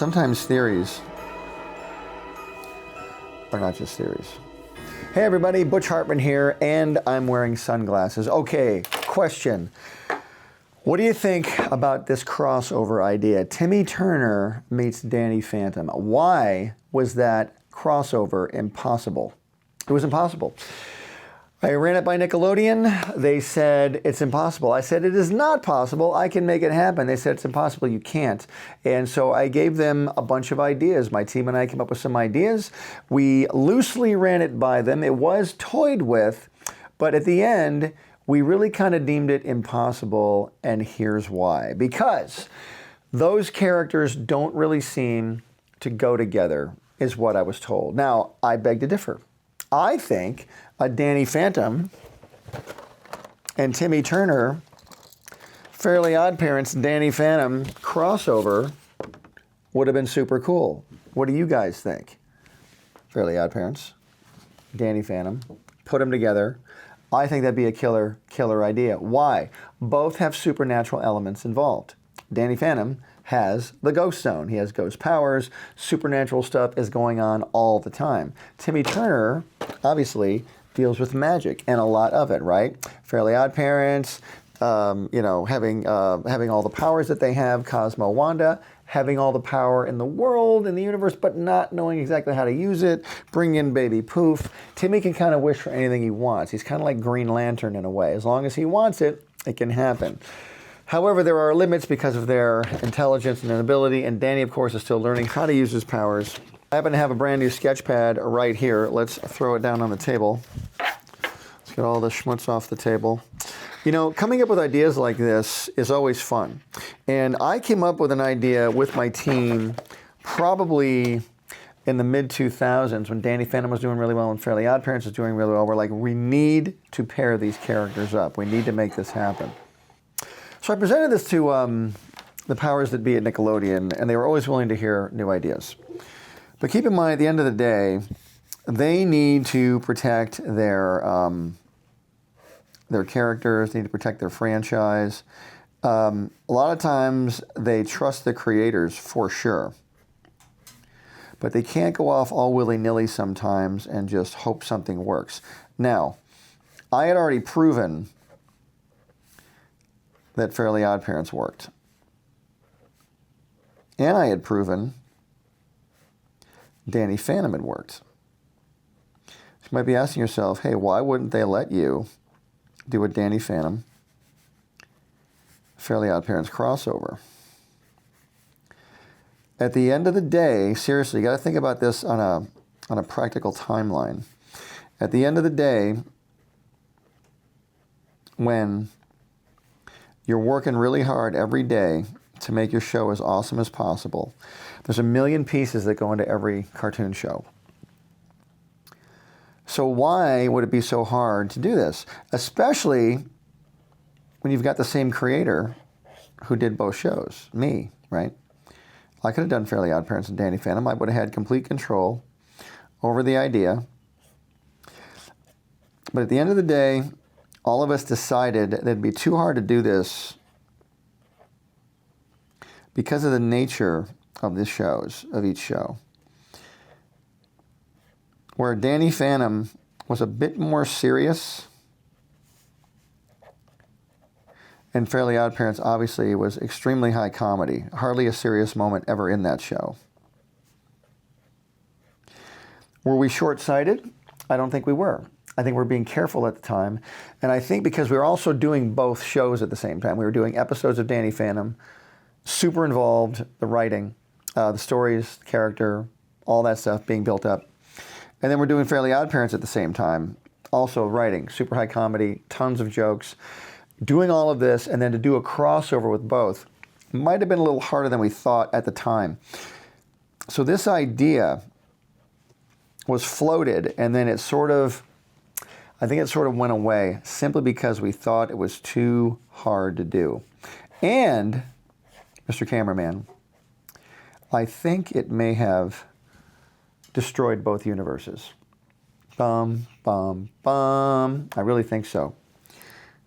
sometimes theories are not just theories. Hey everybody, Butch Hartman here, and I'm wearing sunglasses. Okay, question. What do you think about this crossover idea? Timmy Turner meets Danny Phantom. Why was that crossover impossible? It was impossible. I ran it by Nickelodeon. They said it's impossible. I said it is not possible. I can make it happen. They said it's impossible. You can't. And so I gave them a bunch of ideas. My team and I came up with some ideas. We loosely ran it by them. It was toyed with, but at the end, we really kind of deemed it impossible, and here's why. Because those characters don't really seem to go together, is what I was told. Now, I beg to differ. I think a Danny Phantom and Timmy Turner, Fairly OddParents, Danny Phantom crossover would have been super cool. What do you guys think? Fairly OddParents, Danny Phantom, put them together. I think that'd be a killer idea. Why? Both have supernatural elements involved. Danny Phantom has the ghost zone. He has ghost powers. Supernatural stuff is going on all the time. Timmy Turner, obviously, deals with magic and a lot of it, right? Fairly OddParents, having all the powers that they have. Cosmo Wanda, having all the power in the world, in the universe, but not knowing exactly how to use it. Bring in Baby Poof. Timmy can kind of wish for anything he wants. He's kind of like Green Lantern in a way. As long as he wants it, it can happen. However, there are limits because of their intelligence and ability, and Danny, of course, is still learning how to use his powers. I happen to have a brand new sketch pad right here. Let's throw it down on the table. Let's get all the schmutz off the table. You know, coming up with ideas like this is always fun. And I came up with an idea with my team probably in the mid-2000s when Danny Phantom was doing really well and Fairly OddParents was doing really well. We're like, we need to pair these characters up. We need to make this happen. So I presented this to the powers that be at Nickelodeon, and they were always willing to hear new ideas. But keep in mind, at the end of the day, they need to protect their characters, they need to protect their franchise. A lot of times, they trust the creators for sure. But they can't go off all willy-nilly sometimes and just hope something works. Now, I had already proven that Fairly OddParents worked. And I had proven Danny Phantom had worked. You might be asking yourself, hey, why wouldn't they let you do a Danny Phantom, Fairly OddParents crossover? At the end of the day, seriously, you got to think about this on a practical timeline. At the end of the day, when you're working really hard every day to make your show as awesome as possible. There's a million pieces that go into every cartoon show. So why would it be so hard to do this? Especially when you've got the same creator who did both shows, me, right? I could have done Fairly OddParents and Danny Phantom. I would have had complete control over the idea. But at the end of the day, all of us decided that it'd be too hard to do this because of the nature of the shows, of each show. Where Danny Phantom was a bit more serious, and Fairly OddParents obviously was extremely high comedy. Hardly a serious moment ever in that show. Were we short-sighted? I don't think we were. I think we're being careful at the time. And I think because we were also doing both shows at the same time. We were doing episodes of Danny Phantom, super involved, the writing, the stories, the character, all that stuff being built up. And then we're doing Fairly OddParents at the same time, also writing, super high comedy, tons of jokes. Doing all of this and then to do a crossover with both might have been a little harder than we thought at the time. So this idea was floated, and then I think it sort of went away simply because we thought it was too hard to do. And, Mr. Cameraman, I think it may have destroyed both universes. Bum, bum, bum. I really think so.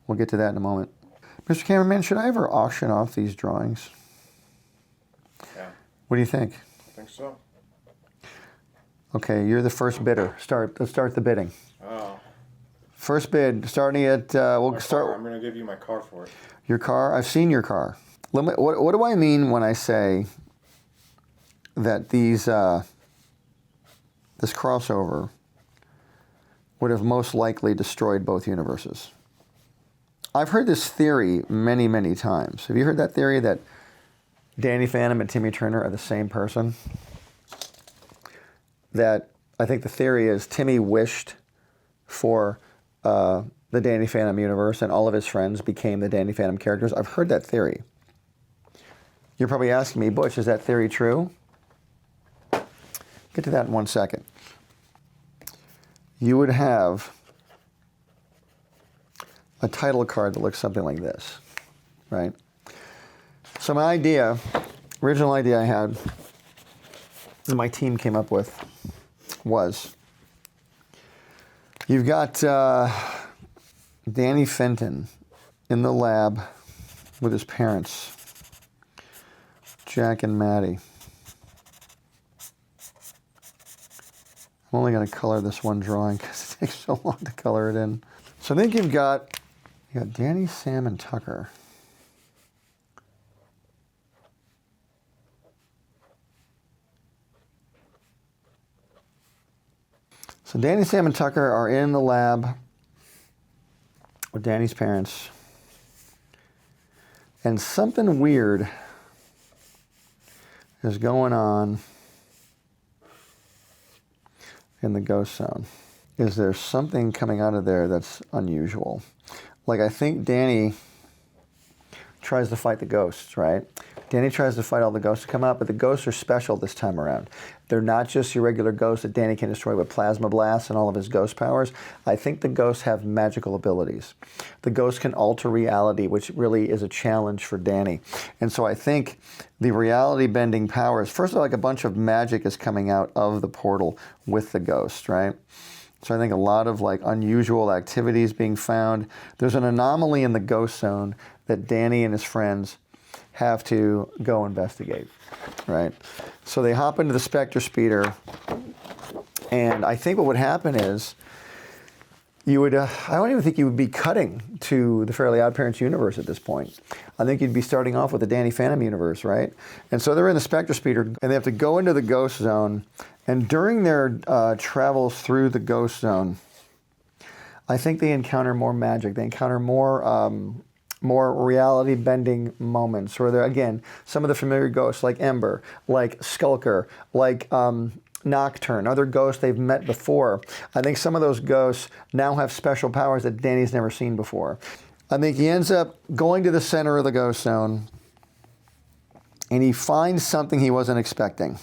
We'll get to that in a moment. Mr. Cameraman, should I ever auction off these drawings? Yeah. What do you think? I think so. Okay, you're the first bidder. Let's start the bidding. Oh. First bid, starting at, we'll start. I'm going to give you my car for it. Your car? I've seen your car. What do I mean when I say that this crossover would have most likely destroyed both universes? I've heard this theory many, many times. Have you heard that theory that Danny Phantom and Timmy Turner are the same person? That I think the theory is Timmy wished for the Danny Phantom universe and all of his friends became the Danny Phantom characters. I've heard that theory. You're probably asking me, Butch, is that theory true? Get to that in 1 second. You would have a title card that looks something like this, right? So my idea, original idea I had, that my team came up with, was you've got Danny Fenton in the lab with his parents, Jack and Maddie. I'm only going to color this one drawing because it takes so long to color it in. So I think you've got Danny, Sam, and Tucker. So Danny, Sam, and Tucker are in the lab with Danny's parents. And something weird is going on in the ghost zone. Is there something coming out of there that's unusual? Like, I think Danny tries to fight the ghosts, right? Danny tries to fight all the ghosts to come out, but the ghosts are special this time around. They're not just your regular ghosts that Danny can destroy with plasma blasts and all of his ghost powers. I think the ghosts have magical abilities. The ghosts can alter reality, which really is a challenge for Danny. And so I think the reality bending powers, first of all, like a bunch of magic is coming out of the portal with the ghost, right? So I think a lot of like unusual activities being found. There's an anomaly in the ghost zone that Danny and his friends have to go investigate, right? So they hop into the Spectre Speeder, and I think what would happen is you would, I don't even think you would be cutting to the Fairly OddParents universe at this point. I think you'd be starting off with the Danny Phantom universe, right? And so they're in the Spectre Speeder, and they have to go into the ghost zone, and during their travels through the ghost zone, I think they encounter more magic. They encounter more reality-bending moments where they're, again, some of the familiar ghosts like Ember, like Skulker, like Nocturne, other ghosts they've met before. I think some of those ghosts now have special powers that Danny's never seen before. I think he ends up going to the center of the ghost zone, and he finds something he wasn't expecting.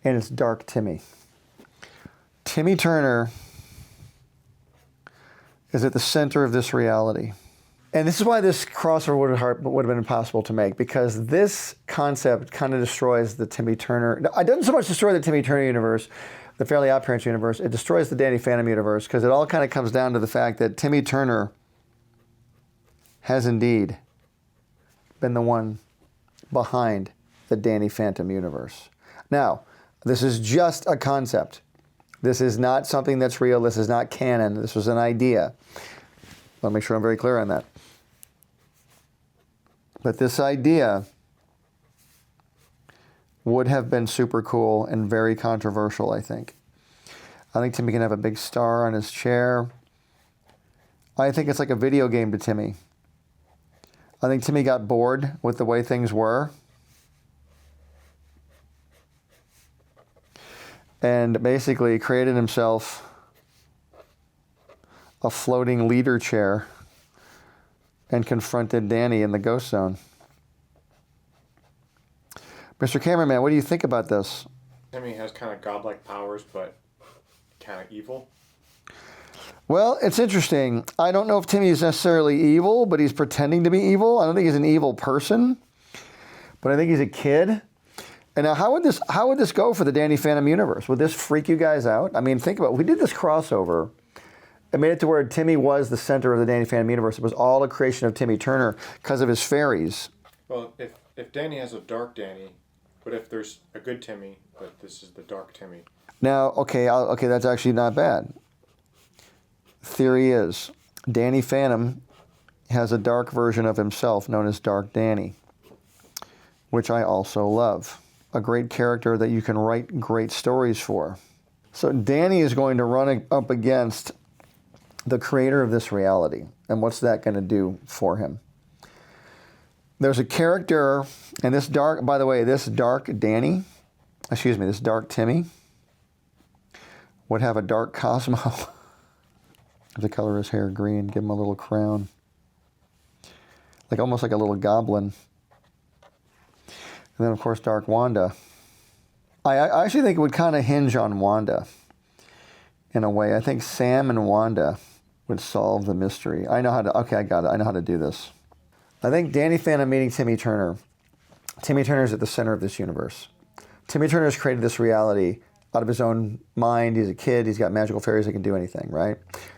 And it's Dark Timmy. Timmy Turner is at the center of this reality. And this is why this crossover would have been impossible to make, because this concept kind of destroys the Timmy Turner. It doesn't so much destroy the Timmy Turner universe, the Fairly OddParents universe. It destroys the Danny Phantom universe, because it all kind of comes down to the fact that Timmy Turner has indeed been the one behind the Danny Phantom universe. Now, this is just a concept. This is not something that's real. This is not canon. This was an idea. I'll make sure I'm very clear on that. But this idea would have been super cool and very controversial, I think. I think Timmy can have a big star on his chair. I think it's like a video game to Timmy. I think Timmy got bored with the way things were, and basically created himself a floating leader chair and confronted Danny in the ghost zone. Mr. Cameraman, what do you think about this? Timmy has kind of godlike powers, but kind of evil. Well, it's interesting. I don't know if Timmy is necessarily evil, but he's pretending to be evil. I don't think he's an evil person, but I think he's a kid. And now, how would this go for the Danny Phantom universe? Would this freak you guys out? I mean, think about it. We did this crossover. It made it to where Timmy was the center of the Danny Phantom universe. It was all a creation of Timmy Turner because of his fairies. Well, if Danny has a dark Danny, what if there's a good Timmy, but this is the dark Timmy? Now, okay, that's actually not bad. Theory is Danny Phantom has a dark version of himself known as Dark Danny, which I also love. A great character that you can write great stories for. So Danny is going to run up against the creator of this reality. And what's that going to do for him? There's a character, and this dark Danny, this dark Timmy, would have a dark Cosmo. The color of his hair green, give him a little crown. Almost like a little goblin. And then, of course, Dark Wanda. I actually think it would kind of hinge on Wanda in a way. I think Sam and Wanda would solve the mystery. I know how to, okay, I got it. I know how to do this. I think Danny Phantom meeting Timmy Turner. Timmy Turner is at the center of this universe. Timmy Turner has created this reality out of his own mind. He's a kid. He's got magical fairies that can do anything, right?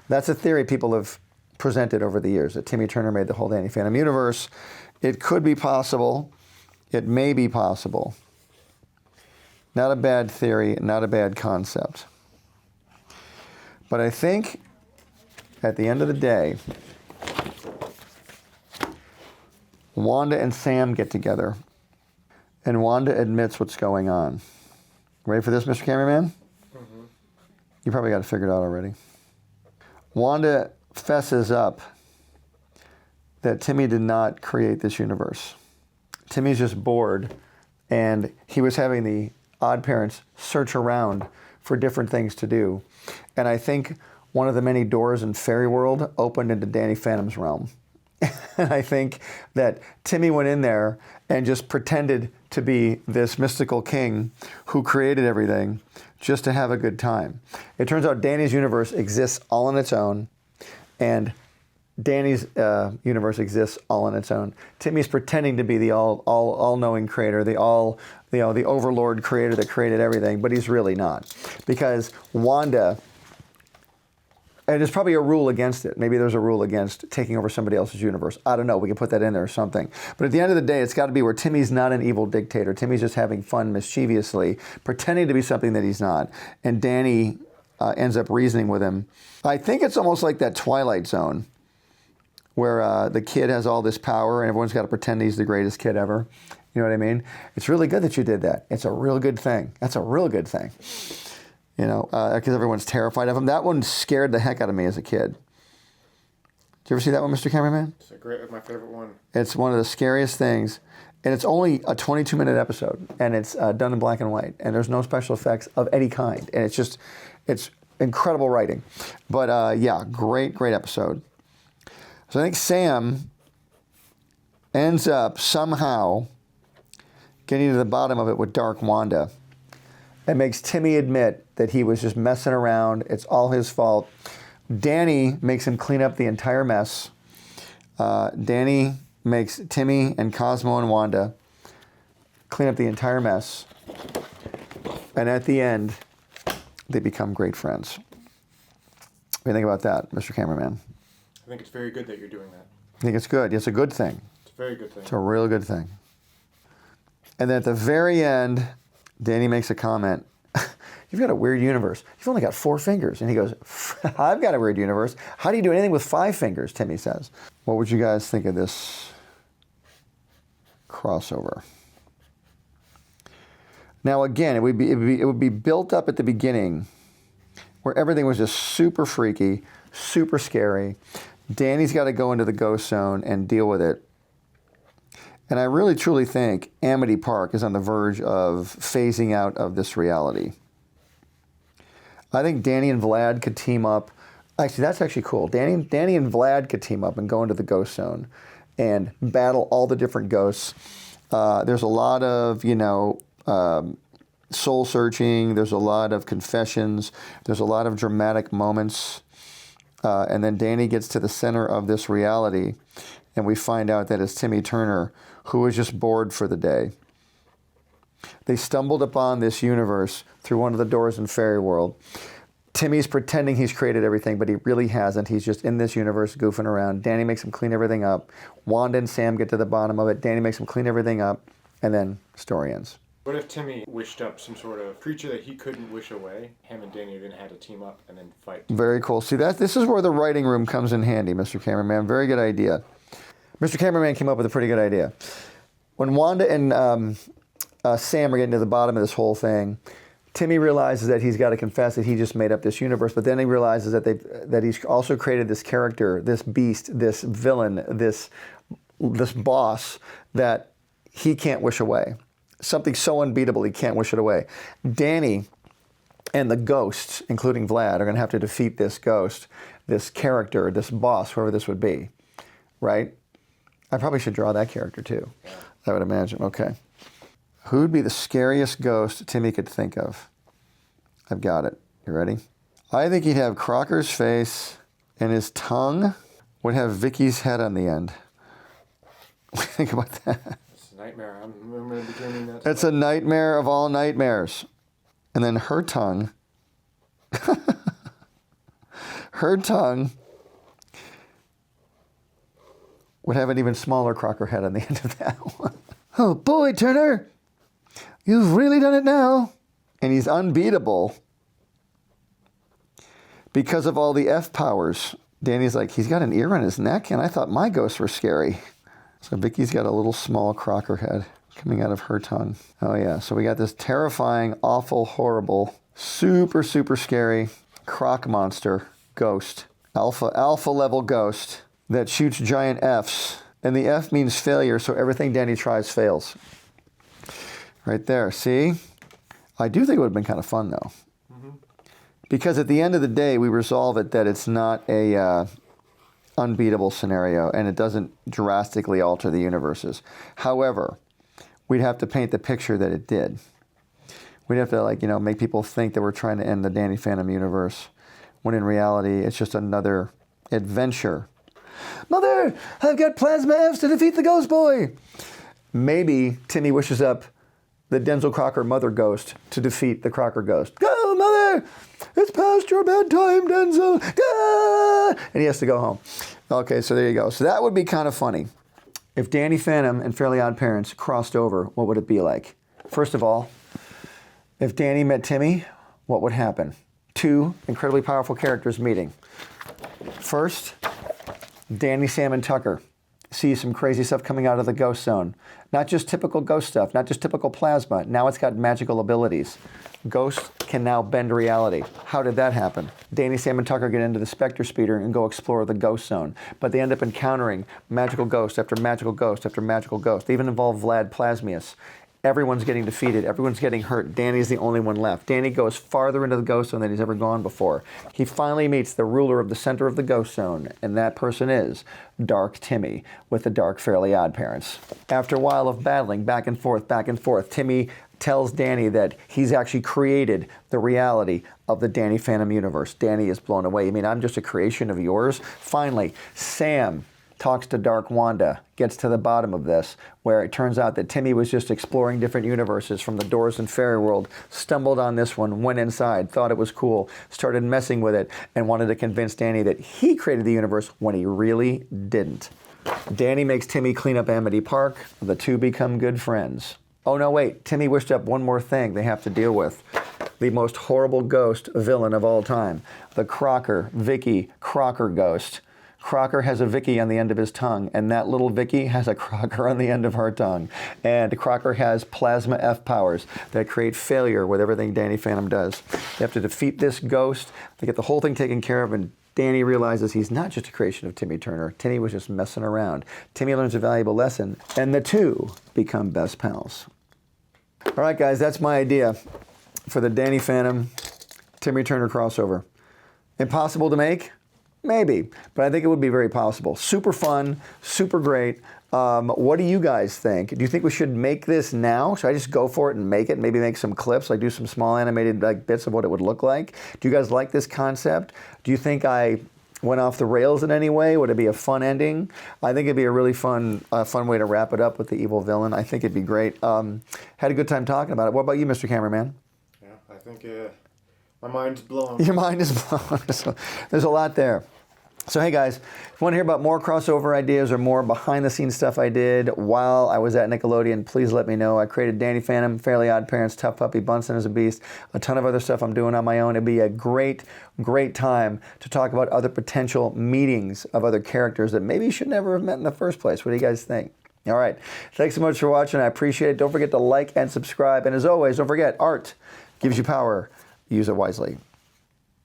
That's a theory people have presented over the years, that Timmy Turner made the whole Danny Phantom universe. It could be possible. It may be possible. Not a bad theory, not a bad concept. But I think at the end of the day, Wanda and Sam get together, and Wanda admits what's going on. Ready for this, Mr. Cameraman? Mm-hmm. You probably got it figured out already. Wanda fesses up that Timmy did not create this universe. Timmy's just bored, and he was having the odd parents search around for different things to do. And I think one of the many doors in Fairy World opened into Danny Phantom's realm. And I think that Timmy went in there and just pretended to be this mystical king who created everything just to have a good time. It turns out Danny's universe exists all on its own, and Danny's universe exists all on its own. Timmy's pretending to be the all-knowing creator, the overlord creator that created everything, but he's really not. Because Wanda, and there's probably a rule against it. Maybe there's a rule against taking over somebody else's universe. I don't know. We can put that in there or something. But at the end of the day, it's got to be where Timmy's not an evil dictator. Timmy's just having fun mischievously, pretending to be something that he's not. And Danny ends up reasoning with him. I think it's almost like that Twilight Zone, where the kid has all this power and everyone's got to pretend he's the greatest kid ever. You know what I mean? It's really good that you did that. It's a real good thing. That's a real good thing. You know, because everyone's terrified of him. That one scared the heck out of me as a kid. Did you ever see that one, Mr. Cameraman? It's my favorite one. It's one of the scariest things. And it's only a 22-minute episode. And it's done in black and white. And there's no special effects of any kind. And it's incredible writing. But yeah, great episode. So I think Sam ends up somehow getting to the bottom of it with Dark Wanda. It makes Timmy admit that he was just messing around. It's all his fault. Danny makes him clean up the entire mess. Danny makes Timmy and Cosmo and Wanda clean up the entire mess. And at the end, they become great friends. What do you think about that, Mr. Cameraman? I think it's very good that you're doing that. I think it's good. It's a good thing. It's a very good thing. It's a real good thing. And then at the very end, Danny makes a comment. You've got a weird universe. You've only got 4 fingers. And he goes, I've got a weird universe. How do you do anything with 5 fingers, Timmy says. What would you guys think of this crossover? Now, again, it would be built up at the beginning where everything was just super freaky, super scary. Danny's got to go into the ghost zone and deal with it. And I really, truly think Amity Park is on the verge of phasing out of this reality. I think Danny and Vlad could team up. Actually, that's actually cool. Danny and Vlad could team up and go into the ghost zone and battle all the different ghosts. There's a lot of, soul searching. There's a lot of confessions. There's a lot of dramatic moments. And then Danny gets to the center of this reality, and we find out that it's Timmy Turner, who was just bored for the day. They stumbled upon this universe through one of the doors in Fairy World. Timmy's pretending he's created everything, but he really hasn't. He's just in this universe goofing around. Danny makes him clean everything up. Wanda and Sam get to the bottom of it. Danny makes him clean everything up, and then story ends. What if Timmy wished up some sort of creature that he couldn't wish away? Him and Danny then had to team up and then fight. Very cool. See, this is where the writing room comes in handy, Mr. Cameraman. Very good idea. Mr. Cameraman came up with a pretty good idea. When Wanda and Sam are getting to the bottom of this whole thing, Timmy realizes that he's got to confess that he just made up this universe, but then he realizes that he's also created this character, this beast, this villain, this boss that he can't wish away. Something so unbeatable he can't wish it away. Danny and the ghosts, including Vlad, are going to have to defeat this ghost, this character, this boss, whoever this would be, right? I probably should draw that character too, I would imagine. Okay. Who'd be the scariest ghost Timmy could think of? I've got it. You ready? I think he'd have Crocker's face, and his tongue would have Vicky's head on the end. What do you think about that? It's a nightmare. I'm going to be dreaming that. It's a nightmare of all nightmares. And then her tongue, would have an even smaller Crocker head on the end of that one. Oh boy, Turner, you've really done it now. And he's unbeatable because of all the F powers. Danny's like, he's got an ear on his neck, and I thought my ghosts were scary. So Vicky's got a little small Crocker head coming out of her tongue. Oh yeah, so we got this terrifying, awful, horrible, super, super scary croc monster ghost. Alpha level ghost that shoots giant Fs. And the F means failure, so everything Danny tries fails. Right there, see? I do think it would have been kind of fun though. Mm-hmm. Because at the end of the day, we resolve it that it's not a unbeatable scenario, and it doesn't drastically alter the universes. However, we'd have to paint the picture that it did. We'd have to make people think that we're trying to end the Danny Phantom universe, when in reality, it's just another adventure. Mother, I've got plasma Fs to defeat the ghost boy. Maybe Timmy wishes up the Denzel Crocker mother ghost to defeat the Crocker ghost. Go, Mother! It's past your bedtime, Denzel! Go! And he has to go home. Okay, so there you go. So that would be kind of funny. If Danny Phantom and Fairly Odd Parents crossed over, what would it be like? First of all, if Danny met Timmy, what would happen? Two incredibly powerful characters meeting. First, Danny, Sam, and Tucker see some crazy stuff coming out of the ghost zone. Not just typical ghost stuff, not just typical plasma. Now it's got magical abilities. Ghosts can now bend reality. How did that happen? Danny, Sam, and Tucker get into the Spectre Speeder and go explore the ghost zone. But they end up encountering magical ghost after magical ghost after magical ghost. They even involve Vlad Plasmius. Everyone's getting defeated. Everyone's getting hurt. Danny's the only one left. Danny goes farther into the ghost zone than he's ever gone before. He finally meets the ruler of the center of the ghost zone, and that person is Dark Timmy with the Dark Fairly Odd Parents. After a while of battling back and forth, Timmy tells Danny that he's actually created the reality of the Danny Phantom universe. Danny is blown away. You mean I'm just a creation of yours? Finally, Sam talks to Dark Wanda, gets to the bottom of this, where it turns out that Timmy was just exploring different universes from the doors in Fairy World, stumbled on this one, went inside, thought it was cool, started messing with it, and wanted to convince Danny that he created the universe when he really didn't. Danny makes Timmy clean up Amity Park. The two become good friends. Oh no, wait, Timmy wished up one more thing they have to deal with. The most horrible ghost villain of all time. The Vicky Crocker ghost. Crocker has a Vicky on the end of his tongue, and that little Vicky has a Crocker on the end of her tongue. And Crocker has plasma F powers that create failure with everything Danny Phantom does. They have to defeat this ghost, to get the whole thing taken care of, and Danny realizes he's not just a creation of Timmy Turner. Timmy was just messing around. Timmy learns a valuable lesson, and the two become best pals. All right, guys, that's my idea for the Danny Phantom, Timmy Turner crossover. Impossible to make? Maybe, but I think it would be very possible. Super fun, super great. What do you guys think? Do you think we should make this now? Should I just go for it and make it? Maybe make some clips, like do some small animated bits of what it would look like? Do you guys like this concept? Do you think I went off the rails in any way? Would it be a fun ending? I think it'd be a really fun way to wrap it up with the evil villain. I think it'd be great. Had a good time talking about it. What about you, Mr. Cameraman? Yeah, I think My mind's blown. Your mind is blown. So there's a lot there. So hey guys, if you want to hear about more crossover ideas or more behind the scenes stuff I did while I was at Nickelodeon, please let me know. I created Danny Phantom, Fairly OddParents, TUFF Puppy, Bunsen is a Beast, a ton of other stuff I'm doing on my own. It'd be a great time to talk about other potential meetings of other characters that maybe you should never have met in the first place. What do you guys think? All right, thanks so much for watching. I appreciate it. Don't forget to like and subscribe. And as always, don't forget, art gives you power. Use it wisely.